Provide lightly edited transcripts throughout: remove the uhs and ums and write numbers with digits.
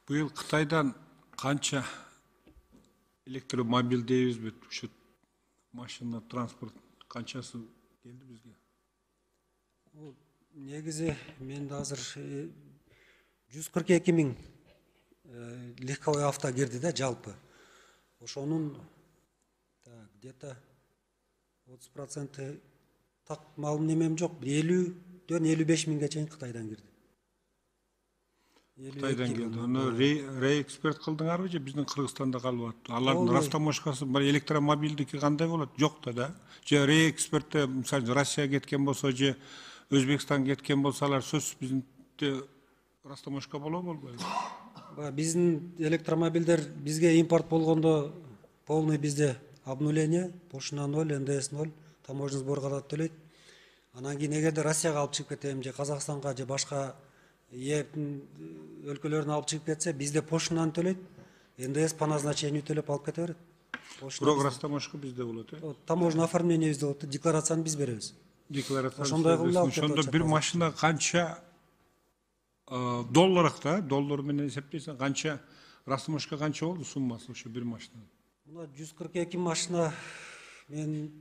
Быйыл Кытайдан канча электромобиль дейбизби, ушу машина, транспорт канчасы келди бизге? Негизи менде азыр 142 миң легковой авто кирди да жалпы. Ошонун где-то 30% так малым немем жок. 50-дөн 55 миңге чейин Кытайдан кирди. Кытайдан келди. Аны реэкспорт кылдыңарбы же биздин Кыргызстанда калып атты? Алардын растамошкасы бар, электромобилдики кандай болот? Жок да. Же реэкспортто мисалы Россия кеткен болсо же Өзбекстан кеткен болсалар сөзсүз биздинде растамошка болобу, болбойбу? Биздин электромобилдер бизге импорт болгондо полный бизде обнуление, пошлина 0, НДС 0, таможенный сборго да төлөйт. Анан кийин эгерде Россияга алып чыгып кетем же Казакстанга же башка өлкөлөрүнө алып чыгып кетсе, бизде пошлинаны төлөйт, НДС по назначению төлөп алып кете берет. Бирок растамошка бизде болот, таможенный оформление бизде болот, декларацияны биз беребиз. Ошондо бир машина канча долларга, доллар менен эсептейсең, канча растамошка канча болду суммасы ошо бир машина? Мына 142 машина мен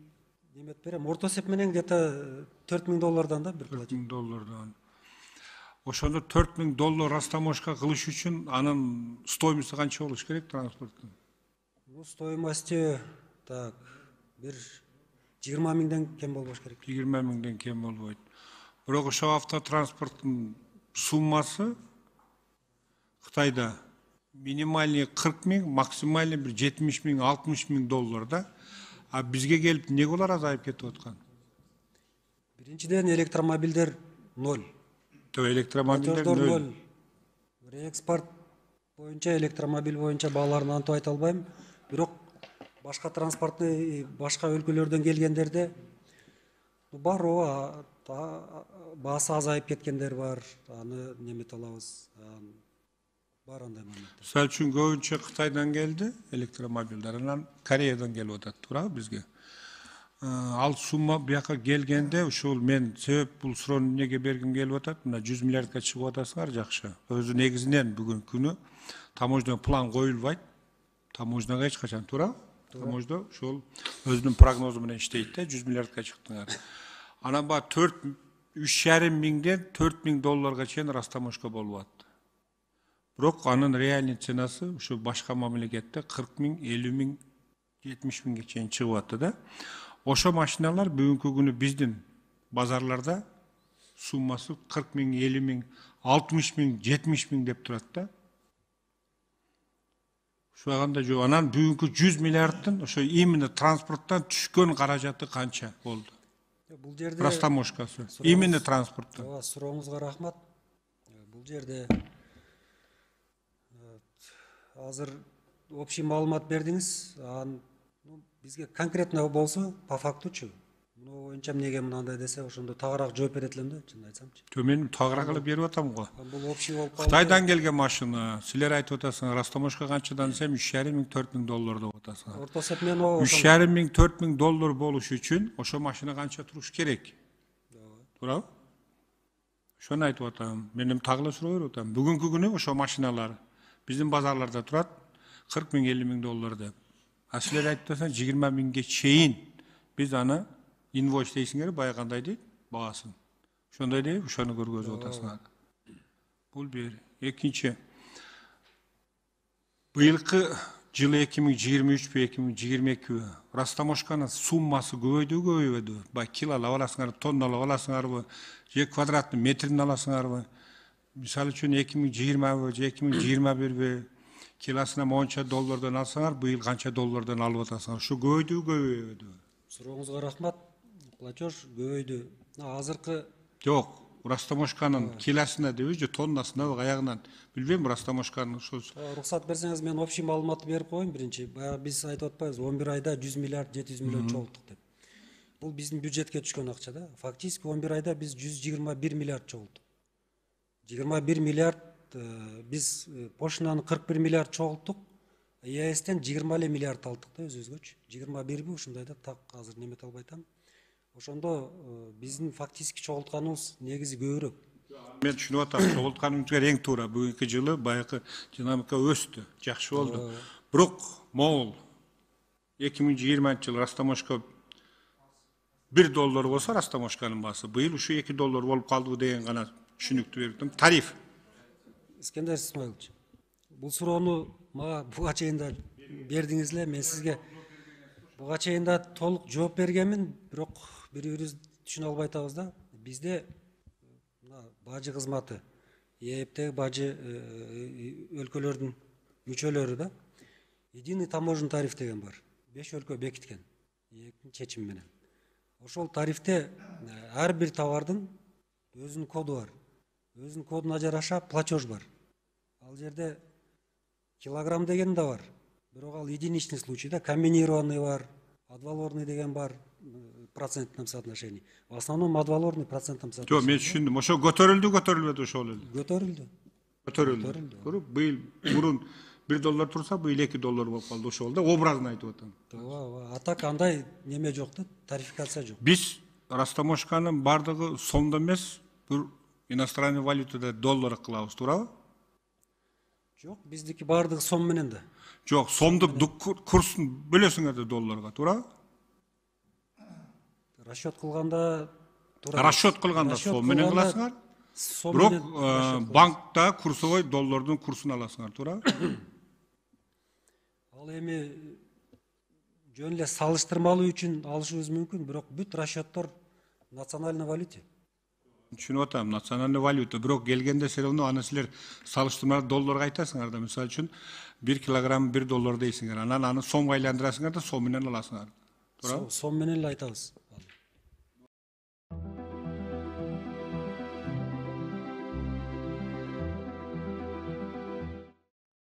немет берем. Орто эсеп менен где-то $4000 да бир платить. $4000. Ошондо $4000 растамошка кылыш үчүн анын стоимости канча болуш керек транспорттун? Стоимости бир 20 миңден кем болбош керек. 20 миңден кем болбойт. Бирок ошо автотранспорттун суммасы Кытайда минимальный 40 миң, максимальный bir 70 миң, 60 миң доллар да. А бизге келип эмне болар азайып кетип аткан? Биринчиден электромобилдер 0. Электромобилдер 0. Реэкспорт боюнча электромобиль боюнча бааларын антып айта албайм. Бирок башка транспортный башка өлкөлөрдөн келгендерде бар, баасы азайып кеткендер бар. Аны немет алабыз. Бар андай моменттер. Мисалы үчүн көбүнчө Кытайдан келди электромобилдер, анан Кореядан келип атат, туурабы бизге? Ал сумма бияка келгенде ушул мен себеп бул суроону эмнеге бергим келип атат? Мына 100 миллиардка чыгып атасыңар, жакшы. Өзү негизинен бүгүнкү күнү таможня план коюлбайт. Таможняга эч качан, туурабы? Таможня ошол өзүнүн прогнозу менен иштейт да, 100 миллиардка чыктыңар. Анан ба 3,5 миңден $4000 чейин растамошка болуп атты. Бирок анын реальный ценасы ушу башка мамлекетте 40 миң, 50 миң, 70 миңге чейин чыгып атты да. Ошо машиналар бүгүнкү күнү биздин базарларда суммасы 40 миң, 50 миң, 60 миң, 70 миң деп турат да. Ушуганда жок. Анан бүгүнкү 100 миллиардтын ошо именно транспорттан түшкөн каражаты канча болду? Бул жерде растамошкасы. Именно транспорттан. Сурооңузга рахмат. Бул жерде азыр общий маалымат бердиңиз. Бизге конкретно болсо, по фактучу, муну боюнча эмнеге мынандай десе, ошондо тагыраак жооп берет элем да, чын айтсамчы. Мен тагыраак эле берип атам го. Бул общий болуп калды. Кытайдан келген машина, силер айтып атасыңар, растамошка канчадан десем, $3,5 миң, $4,000 деп атасыңар. Орто эсеп менен $3,5 миң, $4,000 болуш үчүн ошо машина канча туруш керек? Туурабы? Ошону айтып атам. Мен эми так эле суроо берип атам. Бүгүнкү күнү ошо машиналар биздин базарларда турат 40 миң, $50 миң деп. А силер айтып атасаңар 20 миңге чейин биз аны инвойс дейсиңер, бая кандай дейт, баасын. Ошондой дейт, ошону көргөзүп атасыңар. Бул бир. Экинчи. Быйылкы жылы 2023 2022 растамошканын суммасы көбөйдүбү? Бай килолап аласыңар, тонналап аласыңарбы, же квадратный метрин аласыңарбы? Мисалы үчүн 2020 же 2021 килосуна монча доллардан алсаңар, быйыл канча доллардан алып атасыңар? Ушу көбөйдүбү? Сурооңузга рахмат. Платеж көбөйдү. Азыркы жок, растамошканын килосуна деби же тоннасына аягынан билбейм, растамошканын ошол. Уруксат берсеңиз мен общий маалыматты берип коеюн. Биринчи, баягы биз айтып атпайбыз, 11 айда 100 миллиард, 700 миллион чогулттук деп. Бул биздин бюджетке түшкөн акча да. Фактически 11 айда биз 121 миллиард чогулттук. 21 миллиард биз пошлинаны 41 миллиард чогулттук. ЕСтен 20 миллиард алдык да өзүбүзгөчү. 21 ушундай да, так азыр немете албай атам. Ошондо биздин фактически чогултканыбыз негизи көбүрөөк. Men düşünüp atam, çoğultkanımızga reň tuura. Bu 2 yılı bayağı dinamika östü. Jakşı oldu. Biroq Moğol 2020 yılı Rastamoşka $1 bolsa Rastamoşkanın bası. Bu yıl şu $2 bolup kaldı degen gana düşünüktü berdim. Tarif. İskender İsmailович, бұл суроону мага буга чейин да бердиңиз эле. Мен сизге буга чейин да толук жооп бергенмин, бирок бири-бирибиз түшүнө албай атабыз да. Бизде мына бажы кызматы, ээптеги бажы өлкөлөрдүн мүчөлөрү да единый таможенный тариф деген бар. 5 өлкө бекиткен ээптин чечими менен. Ошол тарифте ар бир товардын өзүнүн коду бар. Өзүнүн кодуна жараша платеж бар. Ал жерде килограмм деген да бар. Бирок ал единичный случай да, комбинированный бар, адвалорный деген бар, процентном соотношении. В основном адвалорный процентном Жок, соотношении. мен түшүндүм. Ошо көтөрүлдү ошол эле. Көтөрүлдү. Көтөрүлдү. Көрүп, быйыл мурун $1 турса, быйыл $2 болуп калды ошол да. Образын айтып атам. Ооба, а так андай неме жок да, тарификация жок. Биз Растамошканын бардыгы сомдо эмес, бир иностранный валютада доллар кылабыз, туурабы? Жок, биздики баардыгы сом менен да. Жок, сомдук курсун бөлөсүңөр да долларга, туурабы? Расчет кылганда туура. Расчет кылганда сом менен кыласыңар. Сом Бирок менен расчет кылабыз. банкта курсовой доллардын курсун аласыңар, туурабы? Ал эми жөн эле салыштырмалуу үчүн алышыбыз мүмкүн, бирок бүт расчеттор национальный валюте. Түшүнүп атам, национальный валюта. Бирок келгенде все равно аны силер салыштырмалуу долларга айтасыңар да. Мисалы үчүн 1 килограмм $1 дейсиңер. Анан аны сомго айландырасыңар да сом менен аласыңар. Туурабы? Сом менен эле айтабыз.